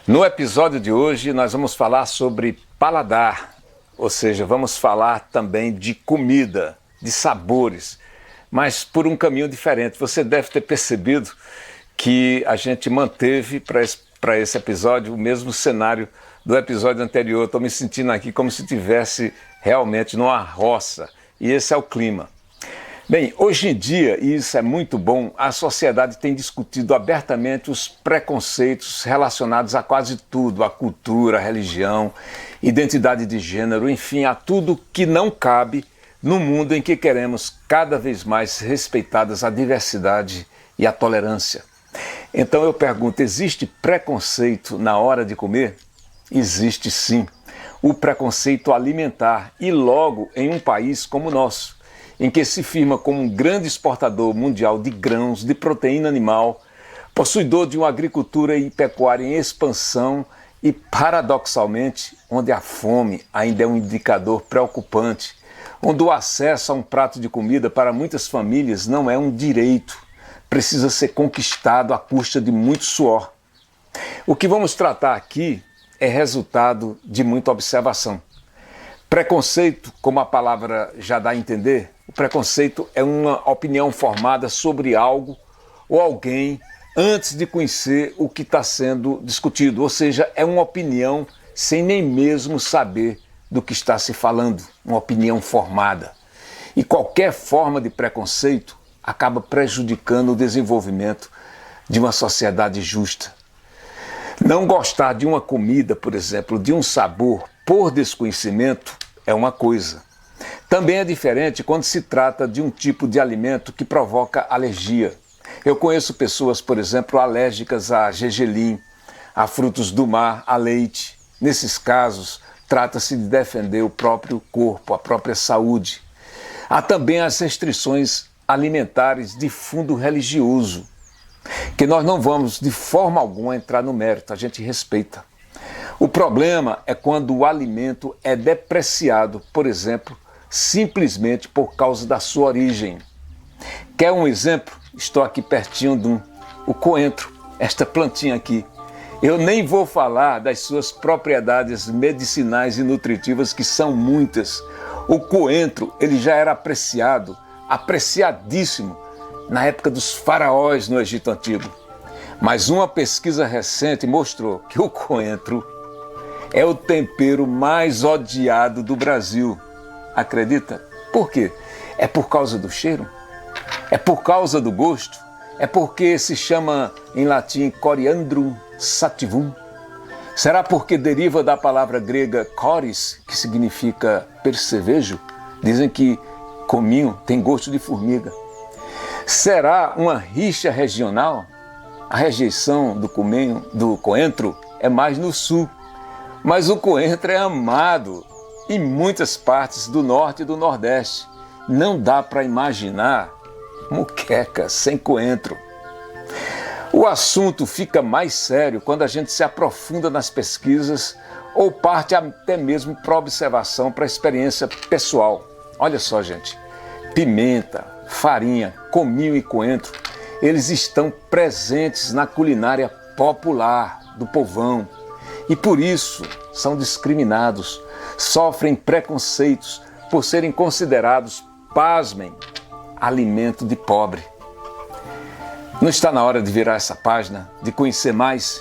No episódio de hoje nós vamos falar sobre paladar, ou seja, vamos falar também de comida, de sabores, mas por um caminho diferente. Você deve ter percebido que a gente manteve para esse episódio o mesmo cenário do episódio anterior. Estou me sentindo aqui como se estivesse realmente numa roça, e esse é o clima. Bem, hoje em dia, e isso é muito bom, a sociedade tem discutido abertamente os preconceitos relacionados a quase tudo, a cultura, a religião, identidade de gênero, enfim, a tudo que não cabe no mundo em que queremos cada vez mais respeitadas a diversidade e a tolerância. Então eu pergunto, existe preconceito na hora de comer? Existe sim. O preconceito alimentar, e logo em um país como o nosso, em que se firma como um grande exportador mundial de grãos, de proteína animal, possuidor de uma agricultura e pecuária em expansão e, paradoxalmente, onde a fome ainda é um indicador preocupante, onde o acesso a um prato de comida para muitas famílias não é um direito, precisa ser conquistado à custa de muito suor. O que vamos tratar aqui é resultado de muita observação. Preconceito, como a palavra já dá a entender, o preconceito é uma opinião formada sobre algo ou alguém antes de conhecer o que está sendo discutido, ou seja, é uma opinião sem nem mesmo saber do que está se falando, uma opinião formada. E qualquer forma de preconceito acaba prejudicando o desenvolvimento de uma sociedade justa. Não gostar de uma comida, por exemplo, de um sabor por desconhecimento é uma coisa. Também é diferente quando se trata de um tipo de alimento que provoca alergia. Eu conheço pessoas, por exemplo, alérgicas a gergelim, a frutos do mar, a leite. Nesses casos, trata-se de defender o próprio corpo, a própria saúde. Há também as restrições alimentares de fundo religioso, que nós não vamos de forma alguma entrar no mérito, a gente respeita. O problema é quando o alimento é depreciado, por exemplo, simplesmente por causa da sua origem. Quer um exemplo? Estou aqui pertinho de o coentro, esta plantinha aqui. Eu nem vou falar das suas propriedades medicinais e nutritivas, que são muitas. O coentro, ele já era apreciado, apreciadíssimo, na época dos faraós no Egito Antigo. Mas uma pesquisa recente mostrou que o coentro é o tempero mais odiado do Brasil. Acredita? Por quê? É por causa do cheiro? É por causa do gosto? É porque se chama em latim coriandrum sativum? Será porque deriva da palavra grega coris, que significa percevejo? Dizem que cominho tem gosto de formiga. Será uma rixa regional? A rejeição do coentro é mais no sul. Mas o coentro é amado em muitas partes do norte e do nordeste. Não dá para imaginar moqueca sem coentro. O assunto fica mais sério quando a gente se aprofunda nas pesquisas ou parte até mesmo para observação, para experiência pessoal. Olha só, gente, pimenta, farinha, cominho e coentro, eles estão presentes na culinária popular do povão. E por isso são discriminados, sofrem preconceitos por serem considerados, pasmem, alimento de pobre. Não está na hora de virar essa página, de conhecer mais?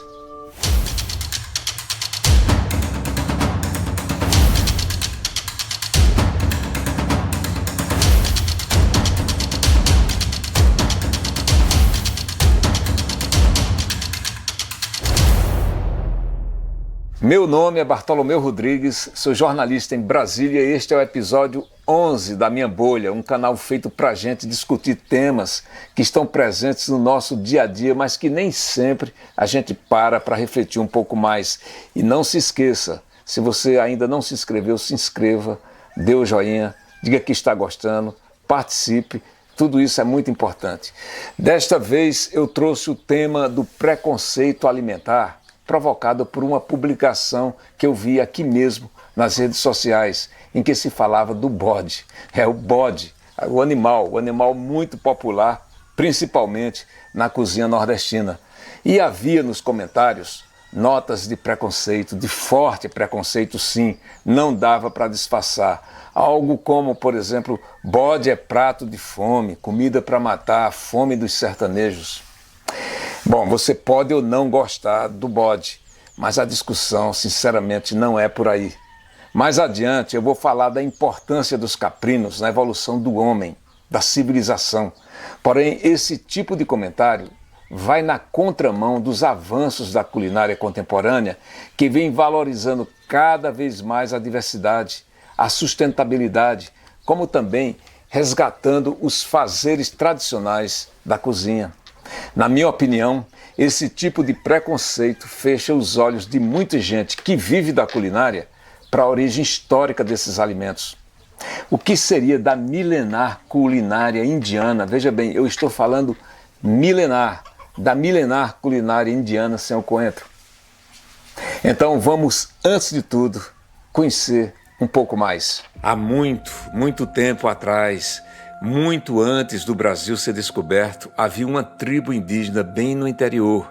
Meu nome é Bartolomeu Rodrigues, sou jornalista em Brasília e este é o episódio 11 da Minha Bolha, um canal feito para a gente discutir temas que estão presentes no nosso dia a dia, mas que nem sempre a gente para refletir um pouco mais. E não se esqueça, se você ainda não se inscreveu, se inscreva, dê o joinha, diga que está gostando, participe, tudo isso é muito importante. Desta vez eu trouxe o tema do preconceito alimentar, provocada por uma publicação que eu vi aqui mesmo nas redes sociais, em que se falava do bode. É o bode, o animal muito popular, principalmente na cozinha nordestina. E havia nos comentários notas de preconceito, de forte preconceito sim, não dava para disfarçar. Algo como, por exemplo, bode é prato de fome, comida para matar a fome dos sertanejos. Bom, você pode ou não gostar do bode, mas a discussão, sinceramente, não é por aí. Mais adiante eu vou falar da importância dos caprinos na evolução do homem, da civilização. Porém, esse tipo de comentário vai na contramão dos avanços da culinária contemporânea, que vem valorizando cada vez mais a diversidade, a sustentabilidade, como também resgatando os fazeres tradicionais da cozinha. Na minha opinião, esse tipo de preconceito fecha os olhos de muita gente que vive da culinária para a origem histórica desses alimentos. O que seria da milenar culinária indiana? Veja bem, eu estou falando milenar, da milenar culinária indiana sem o coentro. Então vamos, antes de tudo, conhecer um pouco mais. Há muito tempo atrás, muito antes do Brasil ser descoberto, havia uma tribo indígena bem no interior.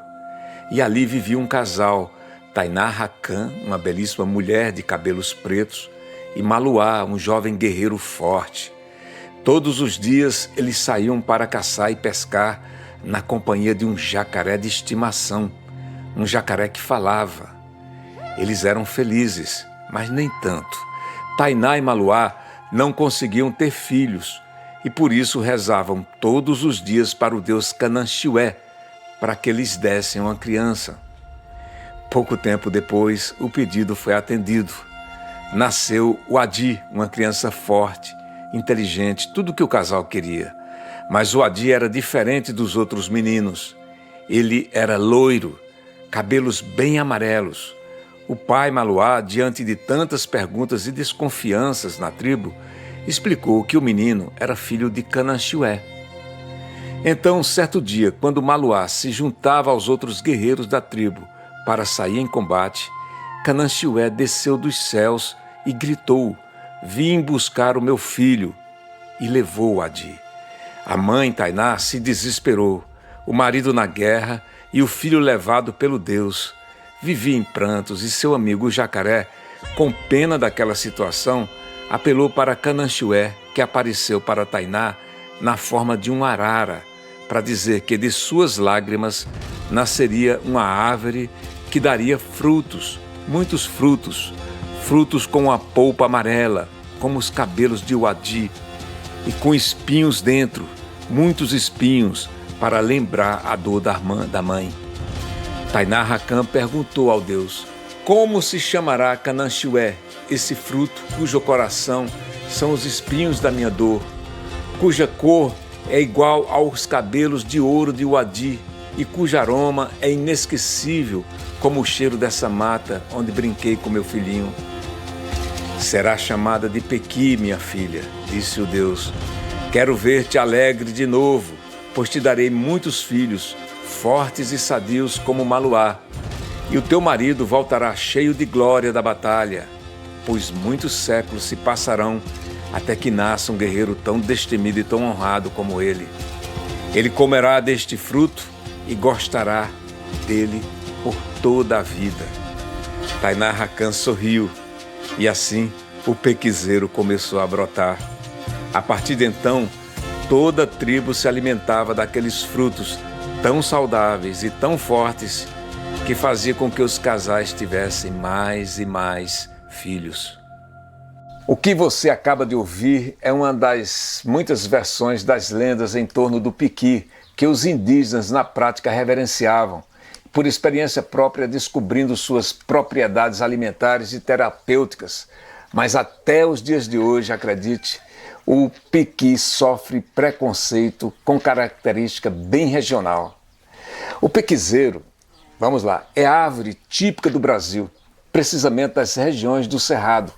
E ali vivia um casal, Tainá Rakan, uma belíssima mulher de cabelos pretos, e Maluá, um jovem guerreiro forte. Todos os dias eles saíam para caçar e pescar na companhia de um jacaré de estimação, um jacaré que falava. Eles eram felizes, mas nem tanto. Tainá e Maluá não conseguiam ter filhos e por isso rezavam todos os dias para o deus Cananchiué para que lhes dessem uma criança. Pouco tempo depois, o pedido foi atendido. Nasceu o Adi, uma criança forte, inteligente, tudo o que o casal queria. Mas o Adi era diferente dos outros meninos. Ele era loiro, cabelos bem amarelos. O pai Maluá, diante de tantas perguntas e desconfianças na tribo, explicou que o menino era filho de Cananchiué. Então, certo dia, quando Maluá se juntava aos outros guerreiros da tribo para sair em combate, Cananchiué desceu dos céus e gritou: "Vim buscar o meu filho", e levou o Adi. A mãe Tainá se desesperou, o marido na guerra e o filho levado pelo Deus. Vivia em prantos e seu amigo o jacaré, com pena daquela situação, apelou para Cananchiué, que apareceu para Tainá na forma de um arara, para dizer que de suas lágrimas nasceria uma árvore que daria frutos, muitos frutos, frutos com a polpa amarela, como os cabelos de Adi, e com espinhos dentro, muitos espinhos, para lembrar a dor da mãe. Tainá Rakan perguntou ao Deus: "Como se chamará Cananchiué, esse fruto cujo coração são os espinhos da minha dor, cuja cor é igual aos cabelos de ouro de Adi e cujo aroma é inesquecível como o cheiro dessa mata onde brinquei com meu filhinho?" "Será chamada de Pequi, minha filha", disse o Deus. "Quero ver-te alegre de novo, pois te darei muitos filhos, fortes e sadios como Maluá, e o teu marido voltará cheio de glória da batalha, pois muitos séculos se passarão até que nasça um guerreiro tão destemido e tão honrado como ele. Ele comerá deste fruto e gostará dele por toda a vida." Tainá Rakan sorriu e assim o pequizeiro começou a brotar. A partir de então, toda a tribo se alimentava daqueles frutos tão saudáveis e tão fortes que fazia com que os casais tivessem mais e mais filhos. O que você acaba de ouvir é uma das muitas versões das lendas em torno do piqui que os indígenas na prática reverenciavam, por experiência própria descobrindo suas propriedades alimentares e terapêuticas. Mas até os dias de hoje, acredite, o piqui sofre preconceito com característica bem regional. O pequizeiro, vamos lá, é a árvore típica do Brasil, precisamente das regiões do Cerrado.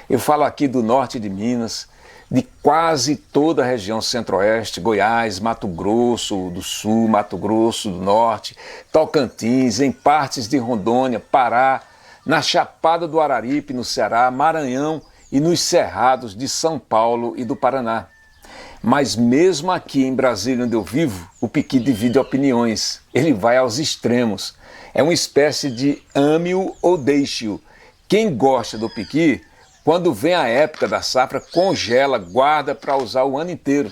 Eu falo aqui do norte de Minas, de quase toda a região centro-oeste, Goiás, Mato Grosso do Sul, Mato Grosso do Norte, Tocantins, em partes de Rondônia, Pará, na Chapada do Araripe, no Ceará, Maranhão e nos cerrados de São Paulo e do Paraná. Mas mesmo aqui em Brasília, onde eu vivo, o piqui divide opiniões. Ele vai aos extremos. É uma espécie de ame-o ou deixe-o. Quem gosta do piqui, quando vem a época da safra, congela, guarda para usar o ano inteiro.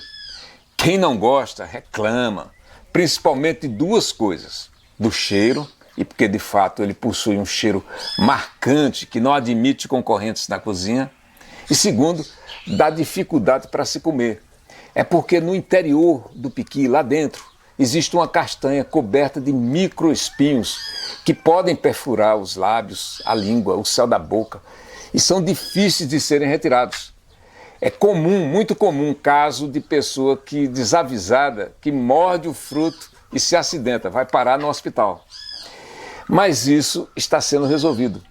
Quem não gosta, reclama. Principalmente de duas coisas. Do cheiro, e porque de fato ele possui um cheiro marcante que não admite concorrentes na cozinha. E segundo, da dificuldade para se comer. É porque no interior do piqui, lá dentro, existe uma castanha coberta de microespinhos que podem perfurar os lábios, a língua, o céu da boca e são difíceis de serem retirados. É comum, muito comum, caso de pessoa que desavisada, que morde o fruto e se acidenta, vai parar no hospital. Mas isso está sendo resolvido.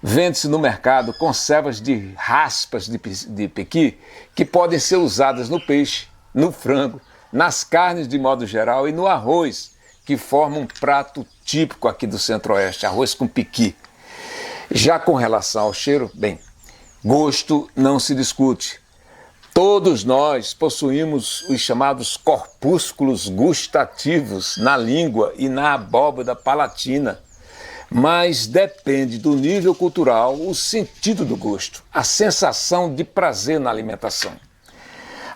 Vende-se no mercado conservas de raspas de pequi que podem ser usadas no peixe, no frango, nas carnes de modo geral e no arroz, que forma um prato típico aqui do Centro-Oeste, arroz com piqui. Já com relação ao cheiro, bem, gosto não se discute. Todos nós possuímos os chamados corpúsculos gustativos na língua e na abóbada palatina. Mas depende do nível cultural o sentido do gosto, a sensação de prazer na alimentação.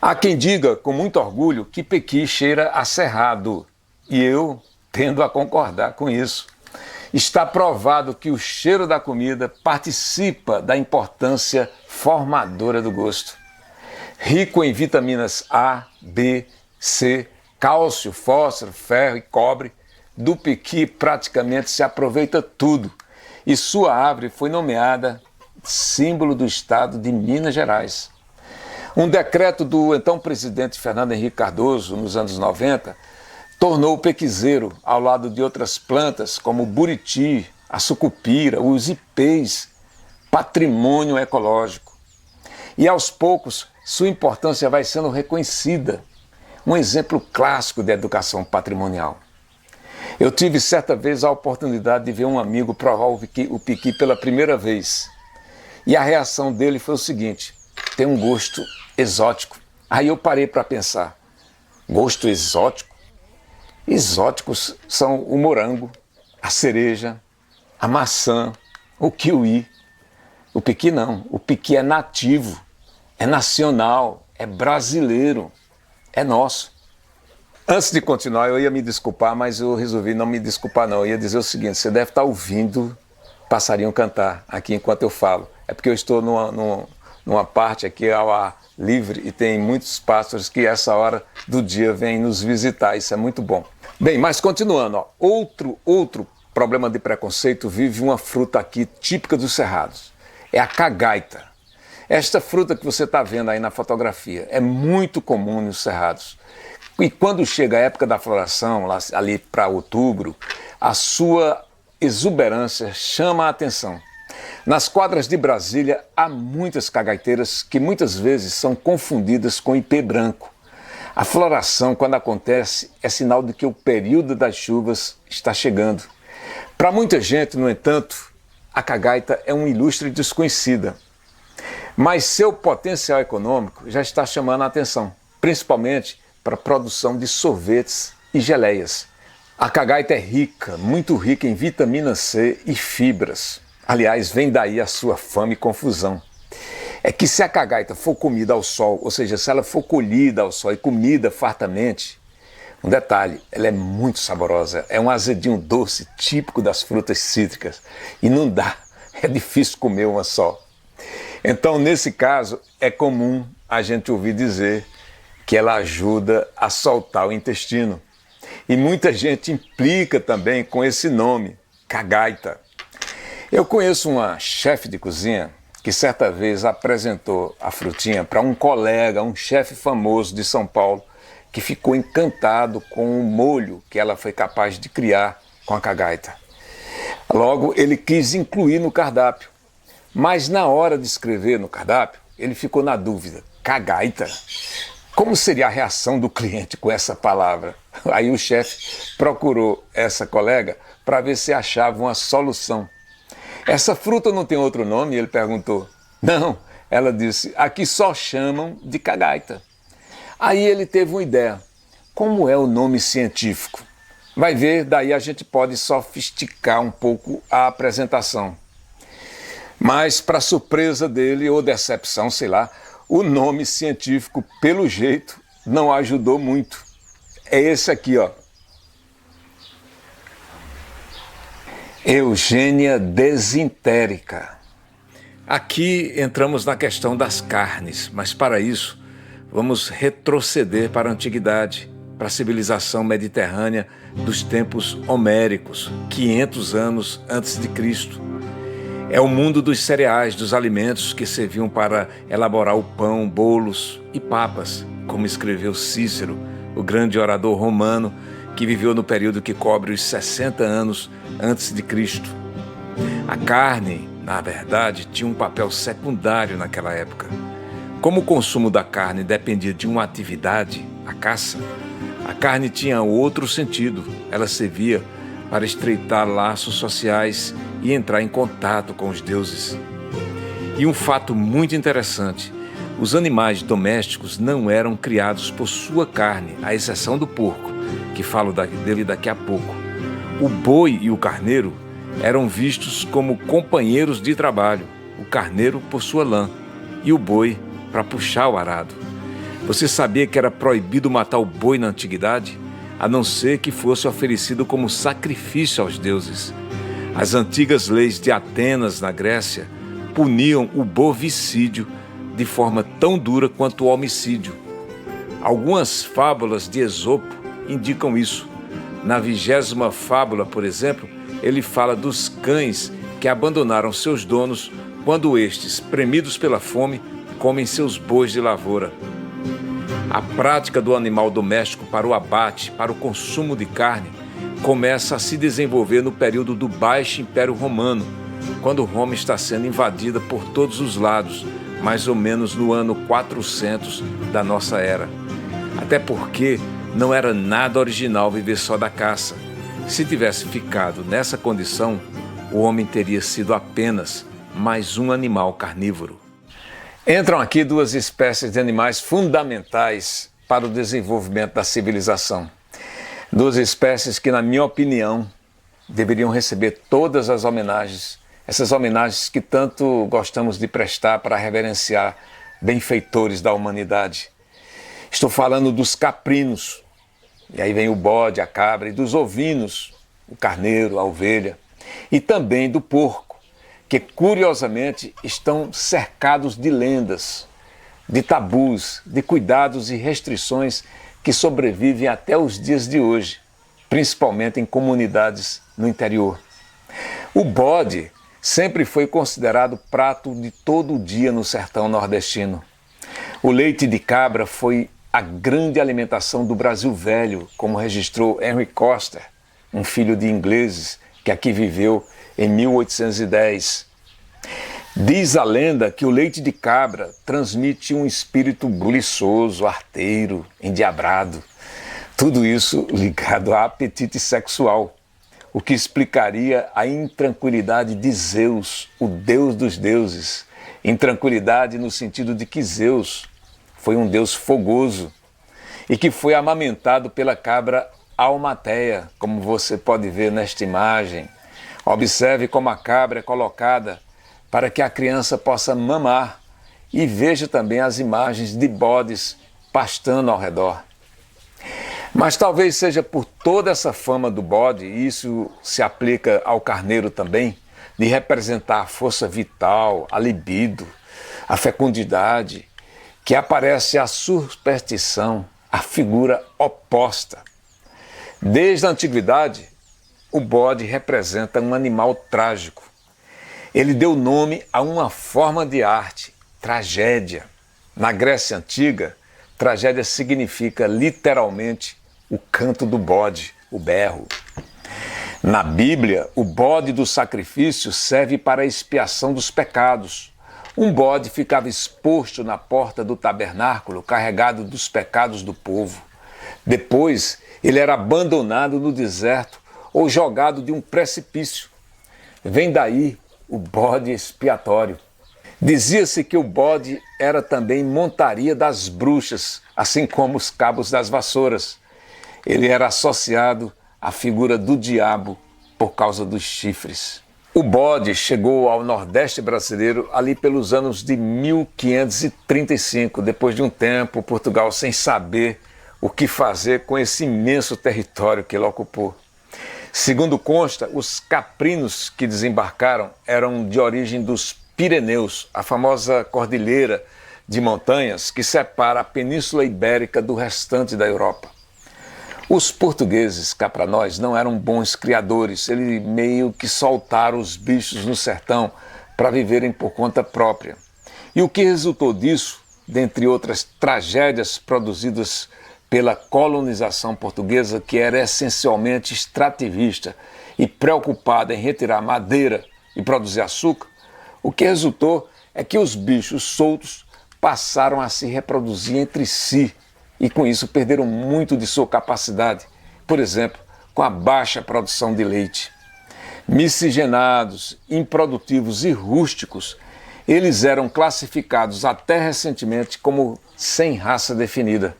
Há quem diga com muito orgulho que pequi cheira a cerrado, e eu tendo a concordar com isso. Está provado que o cheiro da comida participa da importância formadora do gosto. Rico em vitaminas A, B, C, cálcio, fósforo, ferro e cobre, do piqui praticamente se aproveita tudo, e sua árvore foi nomeada símbolo do estado de Minas Gerais. Um decreto do então presidente Fernando Henrique Cardoso, nos anos 90, tornou o pequizeiro, ao lado de outras plantas como o buriti, a sucupira, os ipês, patrimônio ecológico. E aos poucos sua importância vai sendo reconhecida, um exemplo clássico de educação patrimonial. Eu tive certa vez a oportunidade de ver um amigo provar o piqui pela primeira vez. E a reação dele foi o seguinte: tem um gosto exótico. Aí eu parei para pensar, gosto exótico? Exóticos são o morango, a cereja, a maçã, o kiwi. O piqui não, o piqui é nativo, é nacional, é brasileiro, é nosso. Antes de continuar, eu ia me desculpar, mas eu resolvi não me desculpar não. Eu ia dizer o seguinte: você deve estar ouvindo passarinho cantar aqui enquanto eu falo. É porque eu estou numa parte aqui ao ar livre e tem muitos pássaros que essa hora do dia vêm nos visitar. Isso é muito bom. Bem, mas continuando, ó, outro problema de preconceito vive uma fruta aqui típica dos Cerrados. É a cagaita. Esta fruta que você está vendo aí na fotografia é muito comum nos Cerrados. E quando chega a época da floração, ali para outubro, a sua exuberância chama a atenção. Nas quadras de Brasília há muitas cagaiteiras que muitas vezes são confundidas com ipê branco. A floração, quando acontece, é sinal de que o período das chuvas está chegando. Para muita gente, no entanto, a cagaita é uma ilustre desconhecida. Mas seu potencial econômico já está chamando a atenção, principalmente para a produção de sorvetes e geleias. A cagaita é rica, muito rica em vitamina C e fibras. Aliás, vem daí a sua fama e confusão. É que se a cagaita for comida ao sol, ou seja, se ela for colhida ao sol e comida fartamente, um detalhe, ela é muito saborosa, é um azedinho doce típico das frutas cítricas e não dá, é difícil comer uma só. Então, nesse caso, é comum a gente ouvir dizer que ela ajuda a soltar o intestino. E muita gente implica também com esse nome, cagaita. Eu conheço uma chefe de cozinha que certa vez apresentou a frutinha para um colega, um chefe famoso de São Paulo, que ficou encantado com o molho que ela foi capaz de criar com a cagaita. Logo, ele quis incluir no cardápio, mas na hora de escrever no cardápio, ele ficou na dúvida, cagaita? Como seria a reação do cliente com essa palavra? Aí o chefe procurou essa colega para ver se achava uma solução. Essa fruta não tem outro nome? Ele perguntou. Não, ela disse, aqui só chamam de cagaita. Aí ele teve uma ideia. Como é o nome científico? Vai ver, daí a gente pode sofisticar um pouco a apresentação. Mas, para surpresa dele, ou decepção, sei lá, o nome científico, pelo jeito, não ajudou muito. É esse aqui, ó. Eugênia desintérica. Aqui entramos na questão das carnes, mas para isso vamos retroceder para a antiguidade, para a civilização mediterrânea dos tempos homéricos, 500 anos antes de Cristo. É o mundo dos cereais, dos alimentos que serviam para elaborar o pão, bolos e papas, como escreveu Cícero, o grande orador romano, que viveu no período que cobre os 60 anos antes de Cristo. A carne, na verdade, tinha um papel secundário naquela época. Como o consumo da carne dependia de uma atividade, a caça, a carne tinha outro sentido. Ela servia para estreitar laços sociais e entrar em contato com os deuses. E um fato muito interessante: os animais domésticos não eram criados por sua carne, à exceção do porco, que falo dele daqui a pouco. O boi e o carneiro eram vistos como companheiros de trabalho, o carneiro por sua lã e o boi para puxar o arado. Você sabia que era proibido matar o boi na antiguidade, a não ser que fosse oferecido como sacrifício aos deuses? As antigas leis de Atenas, na Grécia, puniam o bovicídio de forma tão dura quanto o homicídio. Algumas fábulas de Esopo indicam isso. Na 20ª fábula, por exemplo, ele fala dos cães que abandonaram seus donos quando estes, premidos pela fome, comem seus bois de lavoura. A prática do animal doméstico para o abate, para o consumo de carne, começa a se desenvolver no período do Baixo Império Romano, quando Roma está sendo invadida por todos os lados, mais ou menos no ano 400 da nossa era. Até porque não era nada original viver só da caça. Se tivesse ficado nessa condição, o homem teria sido apenas mais um animal carnívoro. Entram aqui duas espécies de animais fundamentais para o desenvolvimento da civilização. Duas espécies que, na minha opinião, deveriam receber todas as homenagens, essas homenagens que tanto gostamos de prestar para reverenciar benfeitores da humanidade. Estou falando dos caprinos, e aí vem o bode, a cabra, e dos ovinos, o carneiro, a ovelha, e também do porco, que curiosamente estão cercados de lendas, de tabus, de cuidados e restrições que sobrevivem até os dias de hoje, principalmente em comunidades no interior. O bode sempre foi considerado prato de todo dia no sertão nordestino. O leite de cabra foi a grande alimentação do Brasil Velho, como registrou Henry Coster, um filho de ingleses que aqui viveu em 1810. Diz a lenda que o leite de cabra transmite um espírito buliçoso, arteiro, endiabrado. Tudo isso ligado a apetite sexual, o que explicaria a intranquilidade de Zeus, o deus dos deuses. Intranquilidade no sentido de que Zeus foi um deus fogoso e que foi amamentado pela cabra Almateia, como você pode ver nesta imagem. Observe como a cabra é colocada para que a criança possa mamar e veja também as imagens de bodes pastando ao redor. Mas talvez seja por toda essa fama do bode, e isso se aplica ao carneiro também, de representar a força vital, a libido, a fecundidade, que aparece a superstição, a figura oposta. Desde a antiguidade, o bode representa um animal trágico. Ele deu nome a uma forma de arte, tragédia. Na Grécia Antiga, tragédia significa literalmente o canto do bode, o berro. Na Bíblia, o bode do sacrifício serve para a expiação dos pecados. Um bode ficava exposto na porta do tabernáculo, carregado dos pecados do povo. Depois, ele era abandonado no deserto ou jogado de um precipício. Vem daí o bode expiatório. Dizia-se que o bode era também montaria das bruxas, assim como os cabos das vassouras. Ele era associado à figura do diabo por causa dos chifres. O bode chegou ao Nordeste brasileiro ali pelos anos de 1535, depois de um tempo, Portugal sem saber o que fazer com esse imenso território que ele ocupou. Segundo consta, os caprinos que desembarcaram eram de origem dos Pirineus, a famosa cordilheira de montanhas que separa a Península Ibérica do restante da Europa. Os portugueses, cá para nós, não eram bons criadores, eles meio que soltaram os bichos no sertão para viverem por conta própria. E o que resultou disso, dentre outras tragédias produzidas pela colonização portuguesa, que era essencialmente extrativista e preocupada em retirar madeira e produzir açúcar, o que resultou é que os bichos soltos passaram a se reproduzir entre si e com isso perderam muito de sua capacidade, por exemplo, com a baixa produção de leite. Miscigenados, improdutivos e rústicos, eles eram classificados até recentemente como sem raça definida.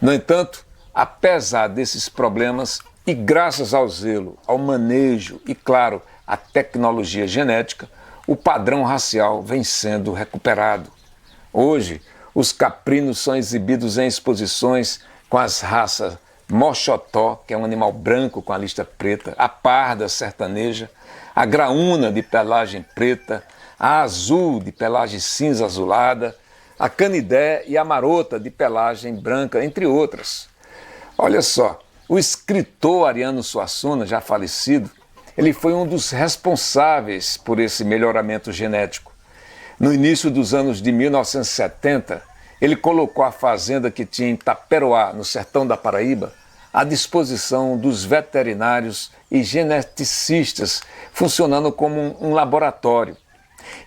No entanto, apesar desses problemas e graças ao zelo, ao manejo e, claro, à tecnologia genética, o padrão racial vem sendo recuperado. Hoje, os caprinos são exibidos em exposições com as raças Mochotó, que é um animal branco com a lista preta, a parda sertaneja, a graúna de pelagem preta, a azul de pelagem cinza azulada, a canidé e a marota de pelagem branca, entre outras. Olha só, o escritor Ariano Suassuna, já falecido, ele foi um dos responsáveis por esse melhoramento genético. No início dos anos de 1970, ele colocou a fazenda que tinha em Taperoá, no sertão da Paraíba, à disposição dos veterinários e geneticistas, funcionando como um laboratório.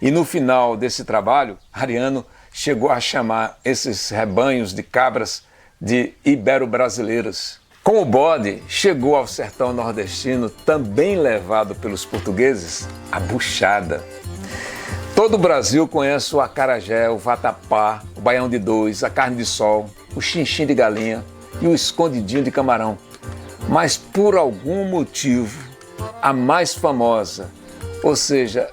E no final desse trabalho, Ariano chegou a chamar esses rebanhos de cabras de ibero-brasileiras. Com o bode, chegou ao sertão nordestino, também levado pelos portugueses, a buchada. Todo o Brasil conhece o acarajé, o vatapá, o baião de dois, a carne de sol, o chinchim de galinha e o escondidinho de camarão. Mas por algum motivo, a mais famosa, ou seja,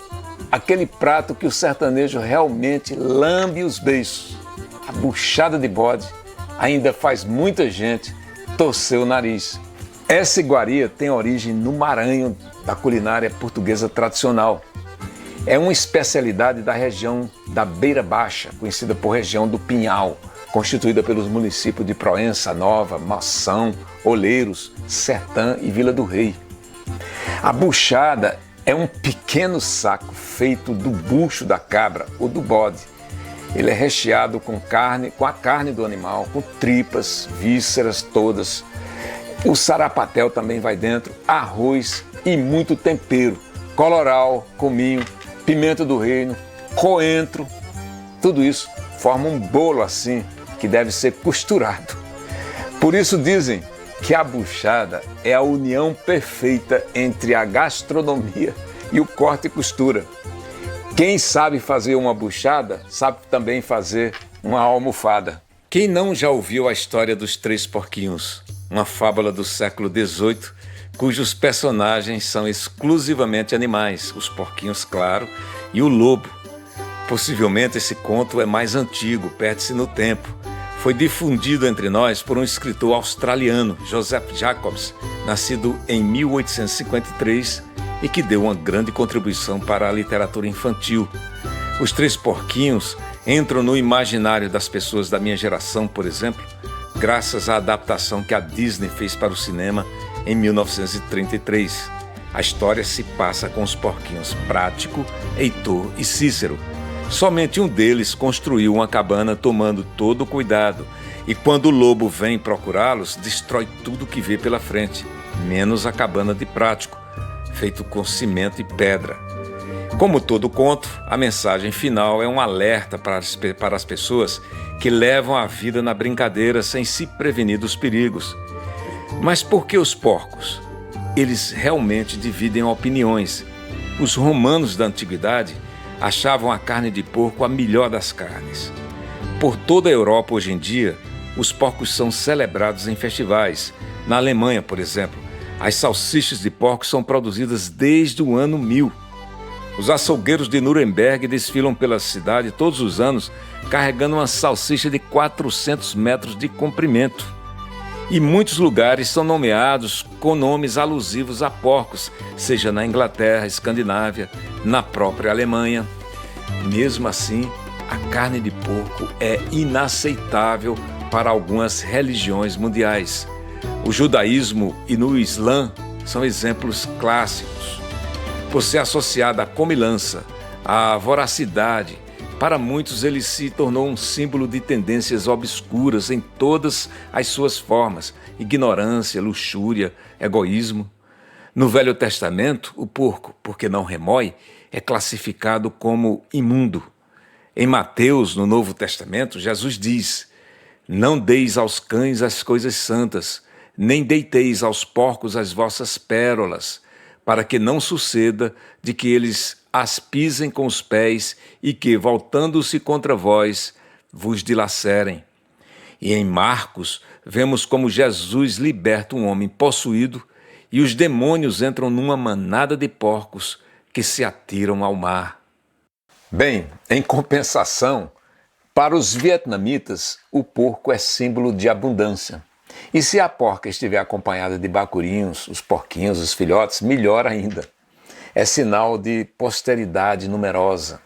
aquele prato que o sertanejo realmente lambe os beiços, a buchada de bode, ainda faz muita gente torcer o nariz. Essa iguaria tem origem no Maranhão da culinária portuguesa tradicional. É uma especialidade da região da Beira Baixa, conhecida por região do Pinhal, constituída pelos municípios de Proença Nova, Moção, Oleiros, Sertã e Vila do Rei. A buchada é um pequeno saco feito do bucho da cabra ou do bode. Ele é recheado com a carne do animal, com tripas, vísceras todas. O sarapatel também vai dentro, arroz e muito tempero, colorau, cominho, pimenta do reino, coentro. Tudo isso forma um bolo assim que deve ser costurado. Por isso dizem que a buchada é a união perfeita entre a gastronomia e o corte e costura. Quem sabe fazer uma buchada, sabe também fazer uma almofada. Quem não já ouviu a história dos Três Porquinhos, uma fábula do século XVIII, cujos personagens são exclusivamente animais, os porquinhos, claro, e o lobo. Possivelmente esse conto é mais antigo, perde-se no tempo. Foi difundido entre nós por um escritor australiano, Joseph Jacobs, nascido em 1853 e que deu uma grande contribuição para a literatura infantil. Os Três Porquinhos entram no imaginário das pessoas da minha geração, por exemplo, graças à adaptação que a Disney fez para o cinema em 1933. A história se passa com os porquinhos Prático, Heitor e Cícero. Somente um deles construiu uma cabana tomando todo o cuidado e quando o lobo vem procurá-los, destrói tudo que vê pela frente, menos a cabana de Prático, feito com cimento e pedra. Como todo conto, a mensagem final é um alerta para as pessoas que levam a vida na brincadeira sem se prevenir dos perigos. Mas por que os porcos? Eles realmente dividem opiniões. Os romanos da antiguidade achavam a carne de porco a melhor das carnes. Por toda a Europa hoje em dia, os porcos são celebrados em festivais. Na Alemanha, por exemplo, as salsichas de porco são produzidas desde o ano 1000. Os açougueiros de Nuremberg desfilam pela cidade todos os anos carregando uma salsicha de 400 metros de comprimento. E muitos lugares são nomeados com nomes alusivos a porcos, seja na Inglaterra, Escandinávia, na própria Alemanha. Mesmo assim, a carne de porco é inaceitável para algumas religiões mundiais. O judaísmo e no Islã são exemplos clássicos. Por ser associada à comilança, à voracidade, para muitos ele se tornou um símbolo de tendências obscuras em todas as suas formas: ignorância, luxúria, egoísmo. No Velho Testamento, o porco, porque não remói, é classificado como imundo. Em Mateus, no Novo Testamento, Jesus diz: não deis aos cães as coisas santas, nem deiteis aos porcos as vossas pérolas, para que não suceda de que eles as pisem com os pés e que, voltando-se contra vós, vos dilacerem. E em Marcos, vemos como Jesus liberta um homem possuído e os demônios entram numa manada de porcos que se atiram ao mar. Bem, em compensação, para os vietnamitas, o porco é símbolo de abundância. E se a porca estiver acompanhada de bacurinhos, os porquinhos, os filhotes, melhor ainda. É sinal de posteridade numerosa.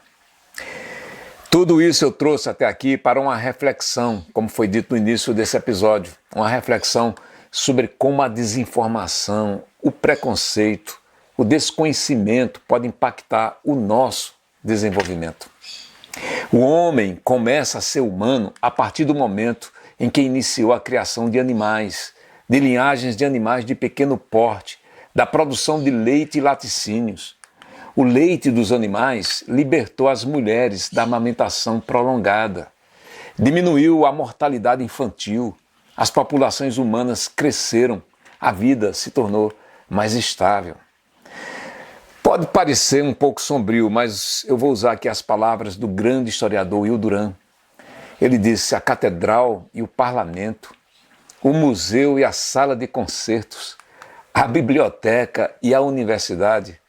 Tudo isso eu trouxe até aqui para uma reflexão, como foi dito no início desse episódio, uma reflexão sobre como a desinformação, o preconceito, o desconhecimento pode impactar o nosso desenvolvimento. O homem começa a ser humano a partir do momento em que iniciou a criação de animais, de linhagens de animais de pequeno porte, da produção de leite e laticínios. O leite dos animais libertou as mulheres da amamentação prolongada, diminuiu a mortalidade infantil, as populações humanas cresceram, a vida se tornou mais estável. Pode parecer um pouco sombrio, mas eu vou usar aqui as palavras do grande historiador Will Durant. Ele disse: a catedral e o parlamento, o museu e a sala de concertos, a biblioteca e a universidade,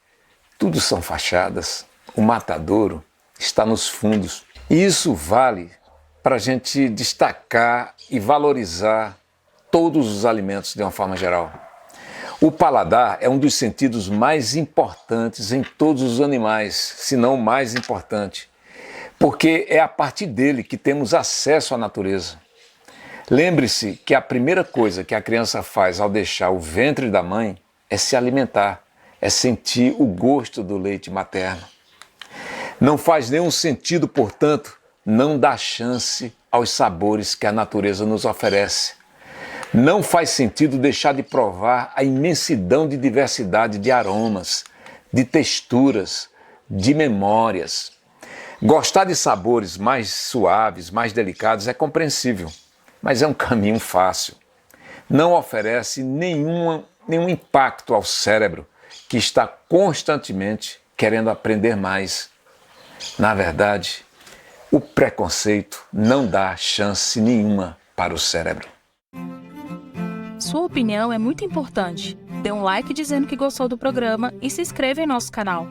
tudo são fachadas. O matadouro está nos fundos. E isso vale para a gente destacar e valorizar todos os alimentos de uma forma geral. O paladar é um dos sentidos mais importantes em todos os animais, se não o mais importante, porque é a partir dele que temos acesso à natureza. Lembre-se que a primeira coisa que a criança faz ao deixar o ventre da mãe é se alimentar, é sentir o gosto do leite materno. Não faz nenhum sentido, portanto, não dar chance aos sabores que a natureza nos oferece. Não faz sentido deixar de provar a imensidão de diversidade de aromas, de texturas, de memórias. Gostar de sabores mais suaves, mais delicados é compreensível, mas é um caminho fácil. Não oferece nenhum impacto ao cérebro, que está constantemente querendo aprender mais. Na verdade, o preconceito não dá chance nenhuma para o cérebro. Sua opinião é muito importante. Dê um like dizendo que gostou do programa e se inscreva em nosso canal.